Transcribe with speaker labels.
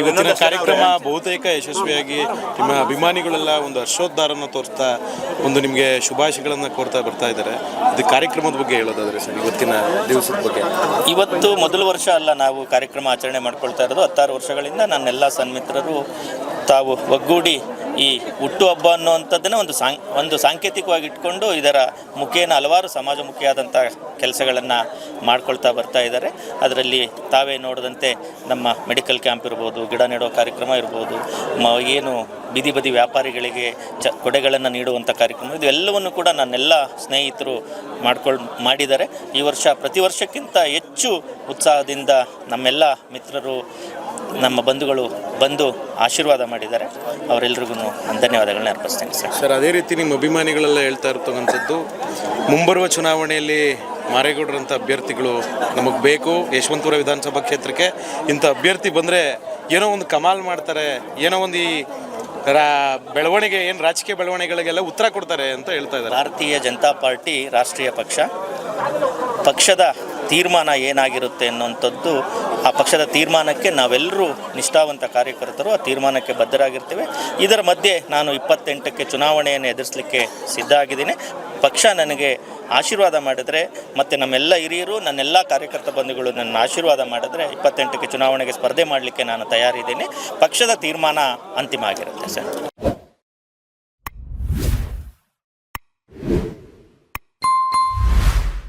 Speaker 1: ಇವತ್ತಿನ ಕಾರ್ಯಕ್ರಮ ಬಹುತೇಕ ಯಶಸ್ವಿಯಾಗಿ ನಿಮ್ಮ ಅಭಿಮಾನಿಗಳೆಲ್ಲ ಒಂದು ಹರ್ಷೋದ್ಧಾರನ ತೋರಿಸ್ತಾ ಒಂದು ನಿಮಗೆ ಶುಭಾಶಯಗಳನ್ನು ಕೋರ್ತಾ ಬರ್ತಾ ಇದ್ದಾರೆ. ಇದು ಕಾರ್ಯಕ್ರಮದ ಬಗ್ಗೆ ಹೇಳೋದಾದ್ರೆ ಸರ್, ಇವತ್ತಿನ ದಿವಸದ ಬಗ್ಗೆ.
Speaker 2: ಇವತ್ತು ಮೊದಲ ವರ್ಷ ಅಲ್ಲ ನಾವು ಕಾರ್ಯಕ್ರಮ ಆಚರಣೆ ಮಾಡ್ಕೊಳ್ತಾ ಇರೋದು. 16 ವರ್ಷಗಳಿಂದ ನನ್ನೆಲ್ಲ ಸನ್ಮಿತ್ರರು ತಾವು ಒಗ್ಗೂಡಿ ಈ ಹುಟ್ಟುಹಬ್ಬ ಅನ್ನುವಂಥದ್ದನ್ನು ಒಂದು ಸಾಂಕೇತಿಕವಾಗಿ ಇಟ್ಕೊಂಡು ಇದರ ಮುಖೇನ ಹಲವಾರು ಸಮಾಜಮುಖಿಯಾದಂಥ ಕೆಲಸಗಳನ್ನು ಮಾಡ್ಕೊಳ್ತಾ ಬರ್ತಾ ಇದ್ದಾರೆ. ಅದರಲ್ಲಿ ತಾವೇ ನೋಡಿದಂತೆ ನಮ್ಮ ಮೆಡಿಕಲ್ ಕ್ಯಾಂಪ್ ಇರ್ಬೋದು, ಗಿಡ ನೆಡೋ ಕಾರ್ಯಕ್ರಮ ಇರ್ಬೋದು, ಏನು ಬೀದಿ ಬದಿ ವ್ಯಾಪಾರಿಗಳಿಗೆ ಕೊಡೆಗಳನ್ನು ನೀಡುವಂಥ ಕಾರ್ಯಕ್ರಮ, ಇದು ಎಲ್ಲವನ್ನು ಕೂಡ ನನ್ನೆಲ್ಲ ಸ್ನೇಹಿತರು ಮಾಡಿದ್ದಾರೆ. ಈ ವರ್ಷ ಪ್ರತಿ ವರ್ಷಕ್ಕಿಂತ ಹೆಚ್ಚು ಉತ್ಸಾಹದಿಂದ ನಮ್ಮೆಲ್ಲ ಮಿತ್ರರು, ನಮ್ಮ ಬಂಧುಗಳು ಬಂದು ಆಶೀರ್ವಾದ ಮಾಡಿದ್ದಾರೆ. ಅವರೆಲ್ಲರಿಗೂ ನಾನು ಧನ್ಯವಾದಗಳನ್ನ ಅರ್ಪಿಸ್ತೇನೆ
Speaker 1: ಸರ್. ಅದೇ ರೀತಿ ನಿಮ್ಮ ಅಭಿಮಾನಿಗಳೆಲ್ಲ ಹೇಳ್ತಾ ಇರ್ತಕ್ಕಂಥದ್ದು, ಮುಂಬರುವ ಚುನಾವಣೆಯಲ್ಲಿ ಮಾರೇಗೌಡರಂಥ ಅಭ್ಯರ್ಥಿಗಳು ನಮಗೆ ಬೇಕು, ಯಶವಂತಪುರ ವಿಧಾನಸಭಾ ಕ್ಷೇತ್ರಕ್ಕೆ ಇಂಥ ಅಭ್ಯರ್ಥಿ ಬಂದರೆ ಏನೋ ಒಂದು ಕಮಾಲ್ ಮಾಡ್ತಾರೆ, ಏನೋ ಒಂದು ಈ ಬೆಳವಣಿಗೆ ಏನು ರಾಜಕೀಯ ಬೆಳವಣಿಗೆಗಳಿಗೆಲ್ಲ ಉತ್ತರ ಕೊಡ್ತಾರೆ ಅಂತ ಹೇಳ್ತಾ ಇದ್ದಾರೆ.
Speaker 2: ಭಾರತೀಯ ಜನತಾ ಪಾರ್ಟಿ ರಾಷ್ಟ್ರೀಯ ಪಕ್ಷದ ತೀರ್ಮಾನ ಏನಾಗಿರುತ್ತೆ ಅನ್ನುವಂಥದ್ದು, ಆ ಪಕ್ಷದ ತೀರ್ಮಾನಕ್ಕೆ ನಾವೆಲ್ಲರೂ ನಿಷ್ಠಾವಂತ ಕಾರ್ಯಕರ್ತರು ಆ ತೀರ್ಮಾನಕ್ಕೆ ಬದ್ಧರಾಗಿರ್ತೇವೆ. ಇದರ ಮಧ್ಯೆ ನಾನು 28ಕ್ಕೆ ಚುನಾವಣೆಯನ್ನು ಎದುರಿಸಲಿಕ್ಕೆ ಸಿದ್ಧ ಆಗಿದ್ದೀನಿ. ಪಕ್ಷ ನನಗೆ ಆಶೀರ್ವಾದ ಮಾಡಿದರೆ ಮತ್ತು ನಮ್ಮೆಲ್ಲ ಹಿರಿಯರು, ನನ್ನೆಲ್ಲ ಕಾರ್ಯಕರ್ತ ಬಂಧುಗಳು ನನ್ನ ಆಶೀರ್ವಾದ ಮಾಡಿದ್ರೆ 28ಕ್ಕೆ ಚುನಾವಣೆಗೆ ಸ್ಪರ್ಧೆ ಮಾಡಲಿಕ್ಕೆ ನಾನು ತಯಾರಿದ್ದೀನಿ. ಪಕ್ಷದ ತೀರ್ಮಾನ ಅಂತಿಮ ಆಗಿರುತ್ತೆ ಸರ್.